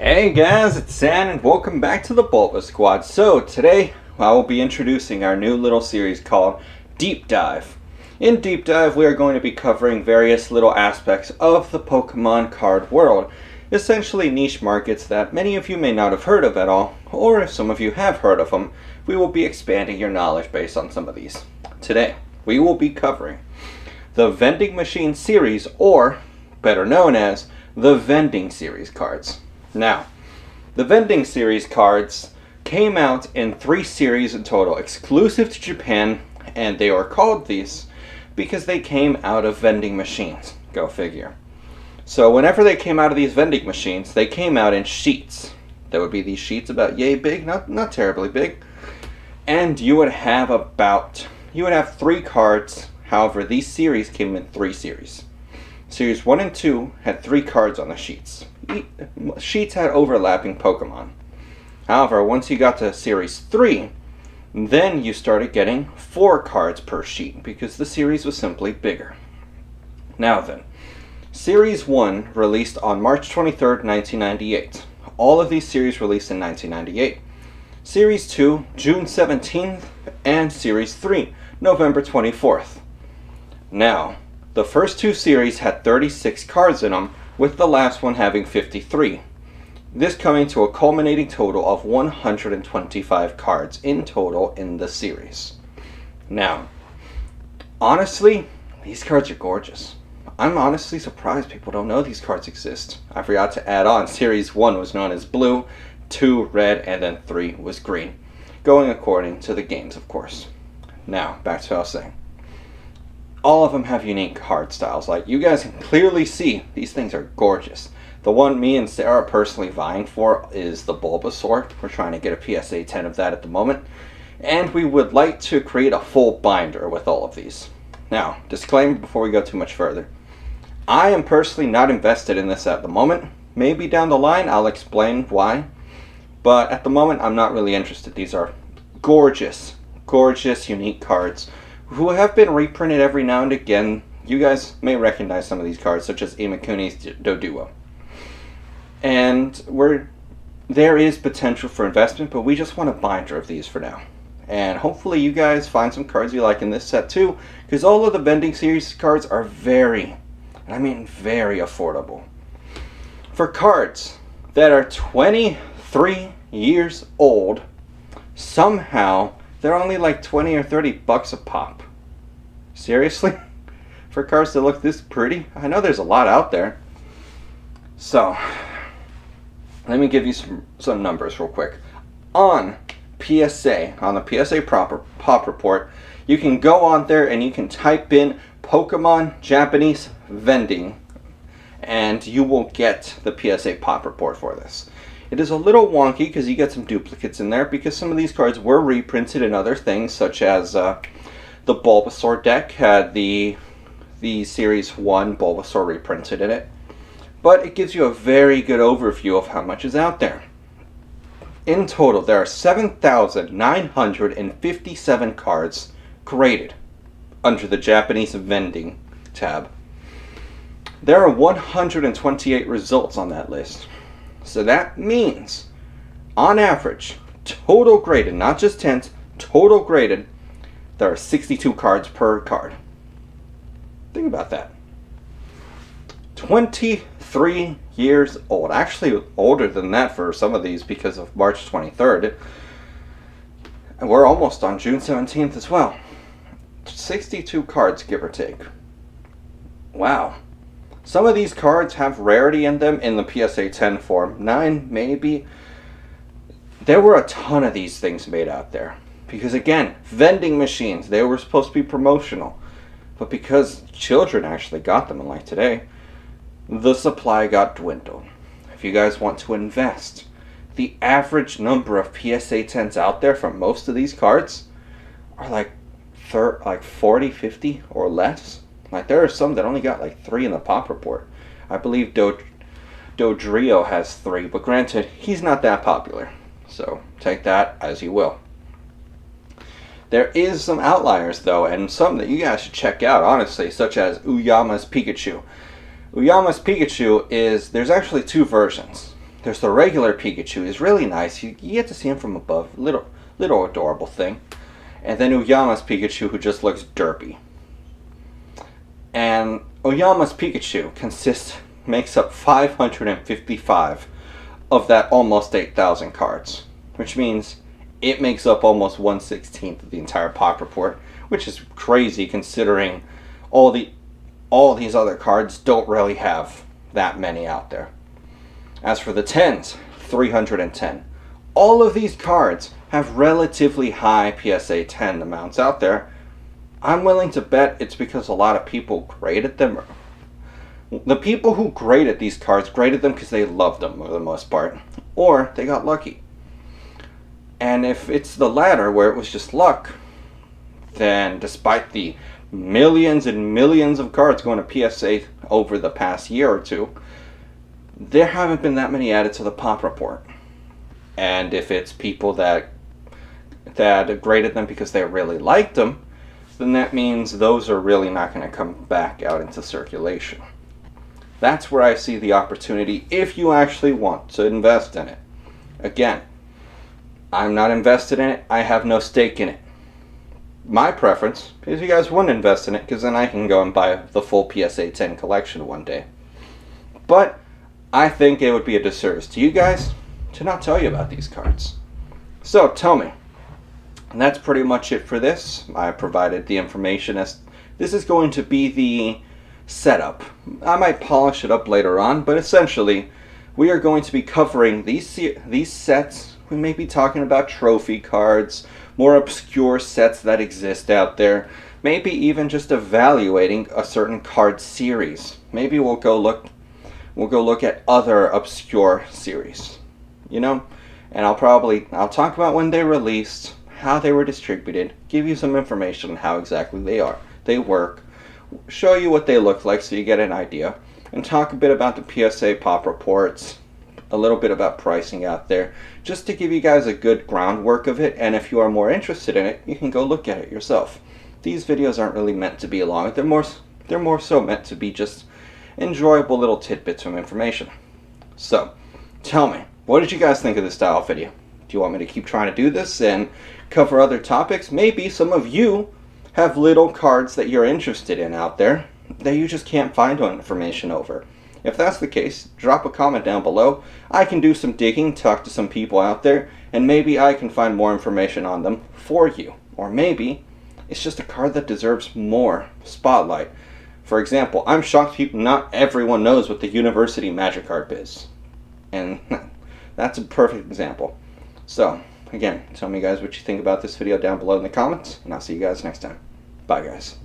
Hey guys, it's San and welcome back to the BulbaSquad. So today I will be introducing our new little series called Deep Dive. In Deep Dive we are going to be covering various little aspects of the Pokemon card world. Essentially niche markets that many of you may not have heard of at all, or if some of you have heard of them, we will be expanding your knowledge based on some of these. Today we will be covering the Vending Machine series, or better known as the Vending series cards. Now, the Vending series cards came out in 3 series in total, exclusive to Japan, and they are called these because they came out of vending machines. Go figure. So whenever they came out of these vending machines, they came out in sheets. There would be these sheets about yay big, not terribly big, and you would have 3 cards. However, these series came in 3 series. Series 1 and 2 had 3 cards on the sheets. Sheets had overlapping Pokemon. However, once you got to Series 3, then you started getting 4 cards per sheet because the series was simply bigger. Now then, Series 1 released on March 23rd, 1998. All of these series released in 1998. Series 2, June 17th, and Series 3, November 24th. Now, the first 2 series had 36 cards in them, with the last one having 53. This coming to a culminating total of 125 cards in total in the series. Now, honestly, these cards are gorgeous. I'm honestly surprised people don't know these cards exist. I forgot to add on, Series 1 was known as blue, 2 red, and then 3 was green. Going according to the games, of course. Now, back to what I was saying. All of them have unique card styles. Like you guys can clearly see, these things are gorgeous. The one me and Sarah are personally vying for is the Bulbasaur. We're trying to get a PSA 10 of that at the moment. And we would like to create a full binder with all of these. Now, disclaimer before we go too much further. I am personally not invested in this at the moment. Maybe down the line I'll explain why. But at the moment I'm not really interested. These are gorgeous, gorgeous, unique cards who have been reprinted every now and again. You guys may recognize some of these cards, such as Imakuni's Doduo. And there is potential for investment, but we just want a binder of these for now. And hopefully you guys find some cards you like in this set too, because all of the Vending series cards are very, and I mean very affordable. For cards that are 23 years old, somehow they're only like 20 or 30 bucks a pop. Seriously? For cards that look this pretty? I know there's a lot out there. So, let me give you some numbers real quick. On PSA, on the PSA Pop Report, you can go on there and you can type in Pokemon Japanese Vending, and you will get the PSA Pop Report for this. It is a little wonky because you get some duplicates in there because some of these cards were reprinted in other things, such as the Bulbasaur deck had the Series 1 Bulbasaur reprinted in it. But it gives you a very good overview of how much is out there. In total, there are 7,957 cards graded under the Japanese Vending tab. There are 128 results on that list. So that means, on average, total graded, not just 10s, total graded, there are 62 cards per card. Think about that. 23 years old. Actually, older than that for some of these because of March 23rd. And we're almost on June 17th as well. 62 cards, give or take. Wow. Some of these cards have rarity in them in the PSA 10 form. 9 maybe. There were a ton of these things made out there. Because again, vending machines, they were supposed to be promotional. But because children actually got them, unlike today, the supply got dwindled. If you guys want to invest, the average number of PSA 10s out there from most of these cards are like 40, 50 or less. Like, there are some that only got like 3 in the Pop Report. I believe Dodrio has 3, but granted, he's not that popular. So, take that as you will. There is some outliers, though, and some that you guys should check out, honestly, such as Uyama's Pikachu. Uyama's Pikachu there's actually 2 versions. there's the regular Pikachu. He's really nice. You get to see him from above. Little adorable thing. And then Uyama's Pikachu, who just looks derpy. And Oyama's Pikachu makes up 555 of that almost 8,000 cards, which means it makes up almost 1/16 of the entire pop report, which is crazy considering all these other cards don't really have that many out there. As for the 10s, 310. All of these cards have relatively high PSA 10 amounts out there. I'm willing to bet it's because a lot of people graded them. The people who graded these cards graded them because they loved them for the most part, or they got lucky. And if it's the latter, where it was just luck, then despite the millions and millions of cards going to PSA over the past year or two, there haven't been that many added to the pop report. And if it's people that graded them because they really liked them, then that means those are really not going to come back out into circulation. That's where I see the opportunity if you actually want to invest in it. Again, I'm not invested in it. I have no stake in it. My preference is you guys wouldn't invest in it, because then I can go and buy the full PSA 10 collection one day. But I think it would be a disservice to you guys to not tell you about these cards. So tell me. And that's pretty much it for this. I provided the information as this is going to be the setup. I might polish it up later on, but essentially we are going to be covering these sets. We may be talking about trophy cards, more obscure sets that exist out there, maybe even just evaluating a certain card series. Maybe we'll go look at other obscure series, you know? And I'll talk about when they released, how they were distributed, give you some information on how exactly they work, show you what they look like so you get an idea, and talk a bit about the PSA pop reports, a little bit about pricing out there, just to give you guys a good groundwork of it. And if you are more interested in it, you can go look at it yourself. These videos aren't really meant to be long. They're more so meant to be just enjoyable little tidbits of information. So, tell me, what did you guys think of this style video? Do you want me to keep trying to do this and cover other topics? Maybe some of you have little cards that you're interested in out there that you just can't find information over. If that's the case, drop a comment down below. I can do some digging, talk to some people out there, and maybe I can find more information on them for you. Or maybe it's just a card that deserves more spotlight. For example, I'm shocked not everyone knows what the University Magikarp is. And that's a perfect example. So, again, tell me guys what you think about this video down below in the comments, and I'll see you guys next time. Bye guys.